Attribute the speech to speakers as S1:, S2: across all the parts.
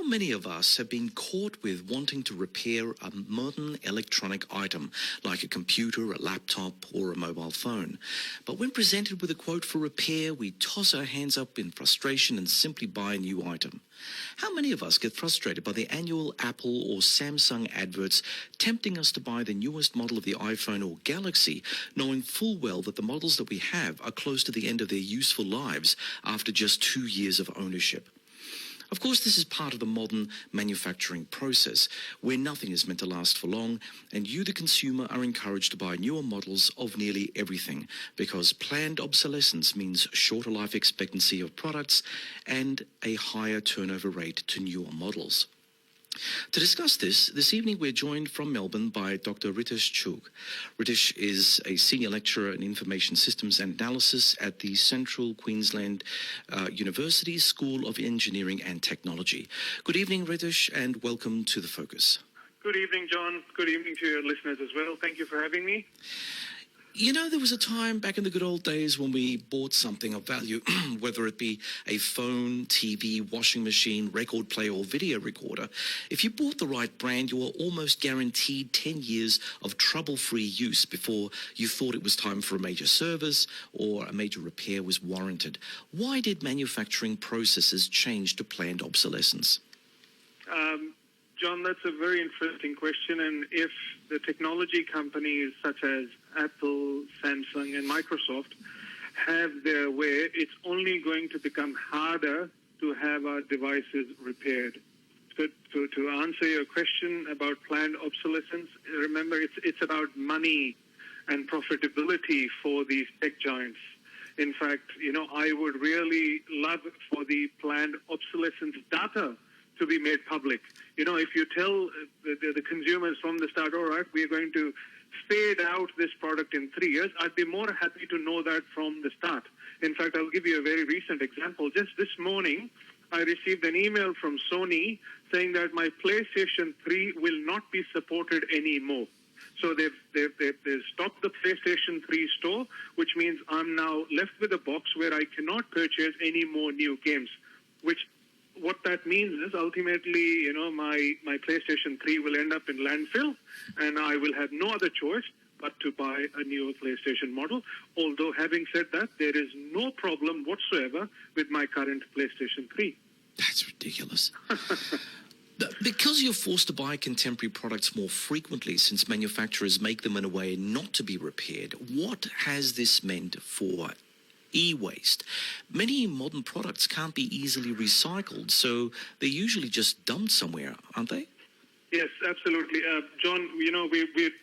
S1: How many of us have been caught with wanting to repair a modern electronic item like a computer, a laptop or a mobile phone? But when presented with a quote for repair, we toss our hands up in frustration and simply buy a new item. How many of us get frustrated by the annual Apple or Samsung adverts tempting us to buy the newest model of the iPhone or Galaxy, knowing full well that the models that we have are close to the end of their useful lives after just 2 years of ownership? Of course, this is part of the modern manufacturing process, where nothing is meant to last for long, and you, the consumer, are encouraged to buy newer models of nearly everything, because planned obsolescence means shorter life expectancy of products and a higher turnover rate to newer models. To discuss this evening we're joined from Melbourne by Dr. Ritesh Chugh. Ritesh is a senior lecturer in information systems and analysis at the Central Queensland University School of Engineering and Technology. Good evening, Ritesh, and welcome to The Focus.
S2: Good evening, John. Good evening to your listeners as well. Thank you for having me.
S1: You know, there was a time back in the good old days when we bought something of value, whether it be a phone, TV, washing machine, record player or video recorder. If you bought the right brand, you were almost guaranteed 10 years of trouble-free use before you thought it was time for a major service or a major repair was warranted. Why did manufacturing processes change to planned obsolescence?
S2: John, that's a very interesting question, and if the technology companies such as Apple, Samsung and Microsoft have their way, it's only going to become harder to have our devices repaired. So to answer your question about planned obsolescence, remember it's about money and profitability for these tech giants. In fact, I would really love for the planned obsolescence data to be made public. If you tell the consumers from the start, all right, we are going to fade out this product in 3 years, I'd be more happy to know that from the start. In fact, I'll give you a very recent example. Just this morning, I received an email from Sony saying that my PlayStation 3 will not be supported anymore. So they've stopped the PlayStation 3 store, which means I'm now left with a box where I cannot purchase any more new games, what that means is ultimately, my PlayStation 3 will end up in landfill and I will have no other choice but to buy a new PlayStation model. Although having said that, there is no problem whatsoever with my current PlayStation 3.
S1: That's ridiculous. Because you're forced to buy contemporary products more frequently since manufacturers make them in a way not to be repaired, what has this meant for e-waste? Many modern products can't be easily recycled, so they're usually just dumped somewhere, aren't they?
S2: Yes, absolutely. John, we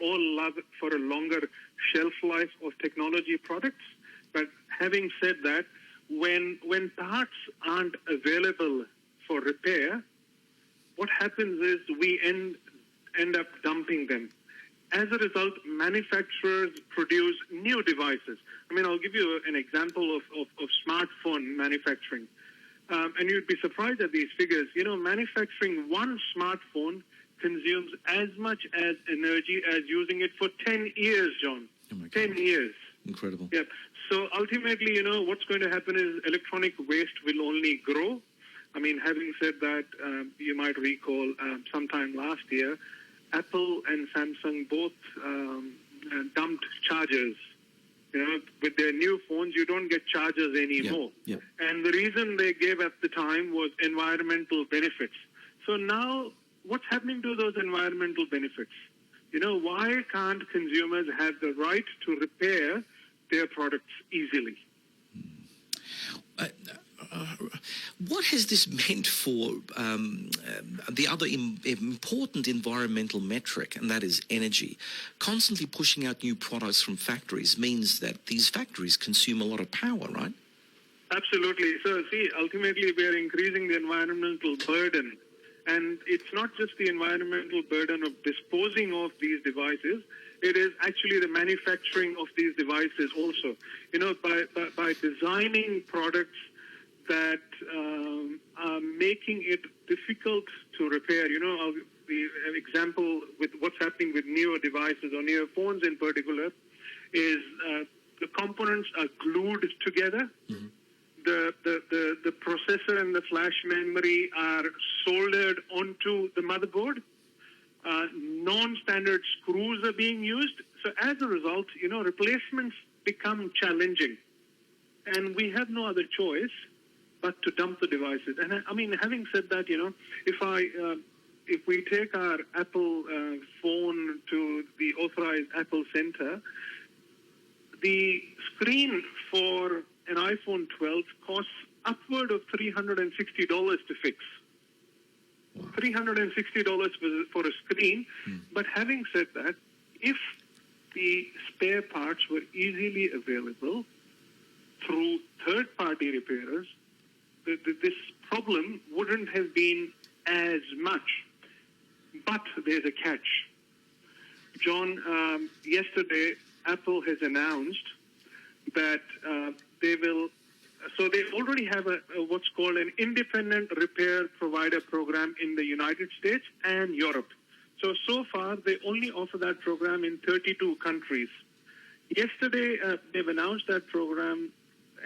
S2: all love for a longer shelf life of technology products. But having said that, when parts aren't available for repair, what happens is we end up dumping them. As a result, manufacturers produce new devices. I'll give you an example of smartphone manufacturing. And you'd be surprised at these figures. Manufacturing one smartphone consumes as much as energy as using it for 10 years, John.
S1: Oh my God.
S2: 10 years.
S1: Incredible.
S2: Yeah. So ultimately, what's going to happen is electronic waste will only grow. Having said that, you might recall sometime last year, Apple and Samsung both dumped chargers. With their new phones, you don't get chargers anymore.
S1: Yeah.
S2: And the reason they gave at the time was environmental benefits. So now, what's happening to those environmental benefits? Why can't consumers have the right to repair their products easily?
S1: What has this meant for the other important environmental metric, and that is energy? Constantly pushing out new products from factories means that these factories consume a lot of power, right?
S2: Absolutely. So, ultimately we are increasing the environmental burden. And it's not just the environmental burden of disposing of these devices, it is actually the manufacturing of these devices also. By designing products that are making it difficult to repair. The example with what's happening with newer devices or newer phones in particular is the components are glued together. Mm-hmm. the processor and the flash memory are soldered onto the motherboard. Non-standard screws are being used. So as a result, replacements become challenging. And we have no other choice but to dump the devices. And I mean, having said that, if we take our Apple phone to the authorized Apple center, the screen for an iPhone 12 costs upward of $360 to fix. $360 for a screen. But having said that, if the spare parts were easily available through third-party repairers, this problem wouldn't have been as much. But there's a catch. John, yesterday, Apple has announced that they will... So they already have what's called an independent repair provider program in the United States and Europe. So far, they only offer that program in 32 countries. Yesterday, they've announced that program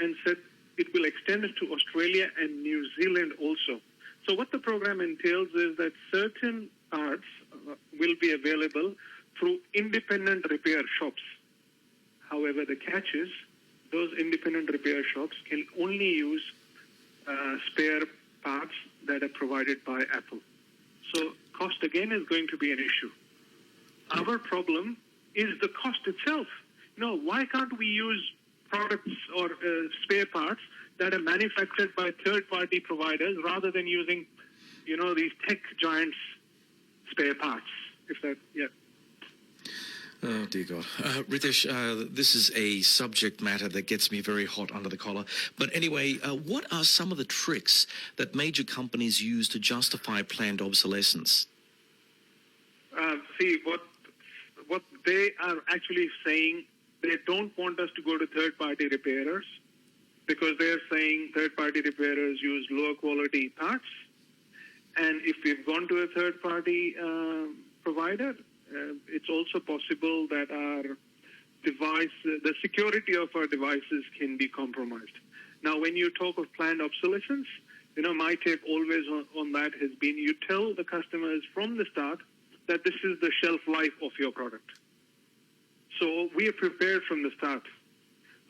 S2: and said it will extend it to Australia and New Zealand also. So what the program entails is that certain parts will be available through independent repair shops. However, the catch is those independent repair shops can only use spare parts that are provided by Apple. So cost again is going to be an issue. Our problem is the cost itself. Why can't we use products or spare parts that are manufactured by third-party providers rather than using, these tech giants' spare parts?
S1: Oh, dear God. Ritesh, this is a subject matter that gets me very hot under the collar. But anyway, what are some of the tricks that major companies use to justify planned obsolescence?
S2: What they are actually saying, they don't want us to go to third-party repairers because they're saying third-party repairers use lower quality parts. And if we've gone to a third-party provider, it's also possible that our device, the security of our devices can be compromised. Now, when you talk of planned obsolescence, my take always on that has been you tell the customers from the start that this is the shelf life of your product. So we are prepared from the start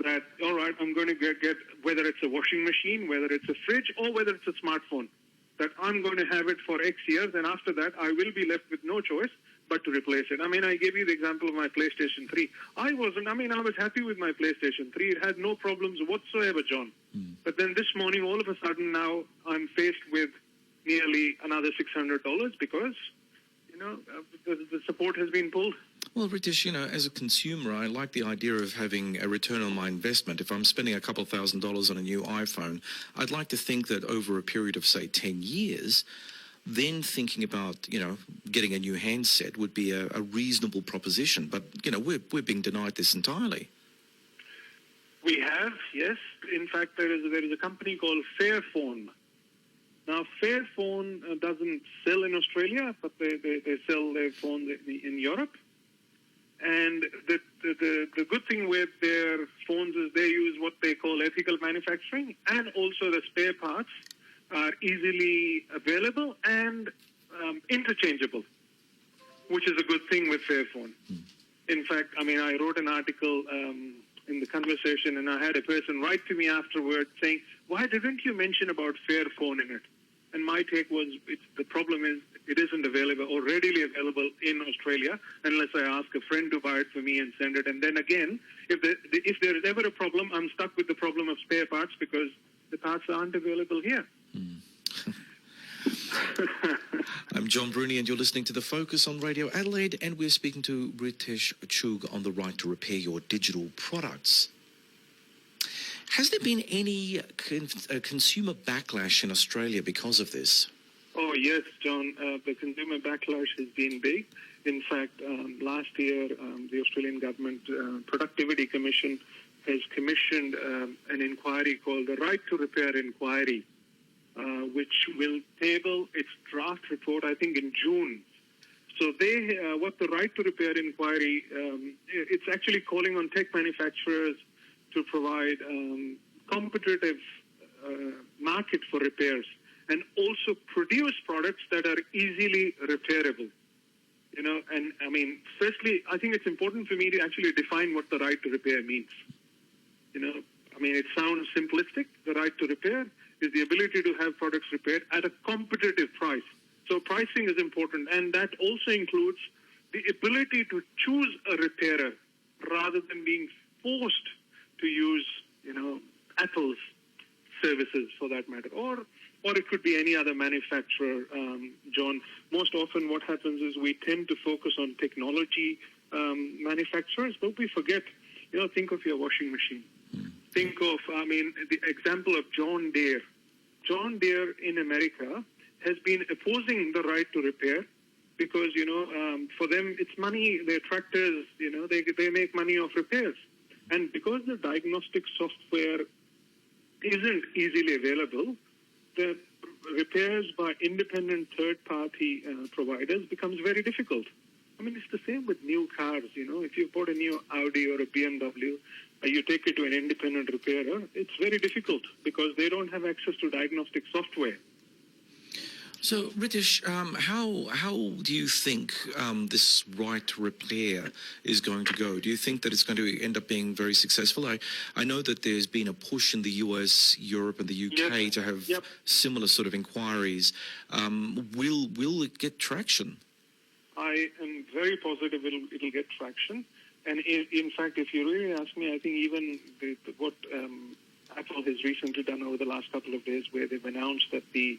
S2: that, all right, I'm going to get whether it's a washing machine, whether it's a fridge, or whether it's a smartphone, that I'm going to have it for X years, and after that, I will be left with no choice but to replace it. I mean, I gave you the example of my PlayStation 3. I was happy with my PlayStation 3. It had no problems whatsoever, John. But then this morning, all of a sudden now, I'm faced with nearly another $600 because, the support has been pulled.
S1: Well, Ritesh, as a consumer, I like the idea of having a return on my investment. If I'm spending a couple $1,000s on a new iPhone, I'd like to think that over a period of, say, 10 years, then thinking about, getting a new handset would be a reasonable proposition. But, we're being denied this entirely.
S2: We have, yes. In fact, there is a company called Fairphone. Now, Fairphone doesn't sell in Australia, but they sell their phones in Europe. And the good thing with their phones is they use what they call ethical manufacturing, and also the spare parts are easily available and interchangeable, which is a good thing with Fairphone. In fact, I wrote an article in the conversation, and I had a person write to me afterwards saying, why didn't you mention about Fairphone in it? And my take was, the problem is it isn't available or readily available in Australia unless I ask a friend to buy it for me and send it. And then again, if there is ever a problem, I'm stuck with the problem of spare parts because the parts aren't available here.
S1: I'm John Bruni, and you're listening to The Focus on Radio Adelaide, and we're speaking to Ritesh Chugh on the right to repair your digital products. Has there been any consumer backlash in Australia because of this?
S2: Oh, yes, John. The consumer backlash has been big. In fact, last year, the Australian Government Productivity Commission has commissioned an inquiry called the Right to Repair Inquiry, which will table its draft report, I think, in June. So what the Right to Repair Inquiry, it's actually calling on tech manufacturers to provide competitive market for repairs and also produce products that are easily repairable. And I mean, firstly, I think it's important for me to actually define what the right to repair means. I mean, it sounds simplistic. The right to repair is the ability to have products repaired at a competitive price. So pricing is important, and that also includes the ability to choose a repairer rather than being forced to use, Apple's services for that matter, or it could be any other manufacturer, John. Most often what happens is we tend to focus on technology manufacturers, but we forget, think of your washing machine. Think of, the example of John Deere. John Deere in America has been opposing the right to repair because, for them it's money, their tractors, they make money off repairs. And because the diagnostic software isn't easily available, the repairs by independent third-party providers becomes very difficult. I mean, it's the same with new cars, If you bought a new Audi or a BMW, you take it to an independent repairer, it's very difficult because they don't have access to diagnostic software.
S1: So, Ritesh, how do you think this right to repair is going to go? Do you think that it's going to end up being very successful? I know that there's been a push in the US, Europe and the UK to have similar sort of inquiries. Will it get traction? I
S2: am very positive it'll get traction. And in fact, if you really ask me, I think even what Apple has recently done over the last couple of days, where they've announced that the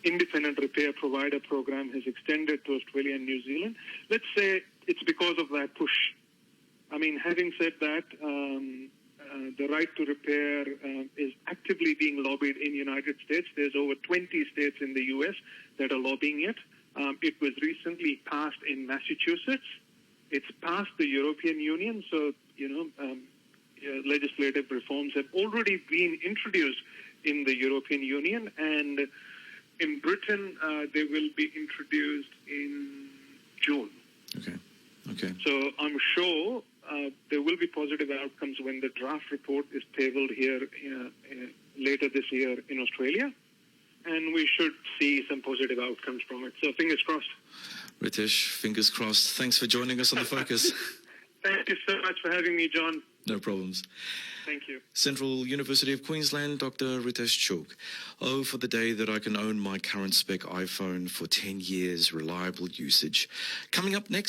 S2: independent repair provider program has extended to Australia and New Zealand, let's say it's because of that push. I mean, having said that, the right to repair is actively being lobbied in the United States. There's over 20 states in the US that are lobbying it. It was recently passed in Massachusetts. It's passed the European Union, so, legislative reforms have already been introduced in the European Union, and in Britain, they will be introduced in June.
S1: Okay.
S2: So I'm sure there will be positive outcomes when the draft report is tabled here later this year in Australia, and we should see some positive outcomes from it. So fingers crossed.
S1: Ritesh, fingers crossed. Thanks for joining us on The Focus.
S2: Thank you so much for having me, John.
S1: No problems.
S2: Thank you.
S1: Central University of Queensland, Dr. Ritesh Chugh. Oh, for the day that I can own my current spec iPhone for 10 years, reliable usage. Coming up next.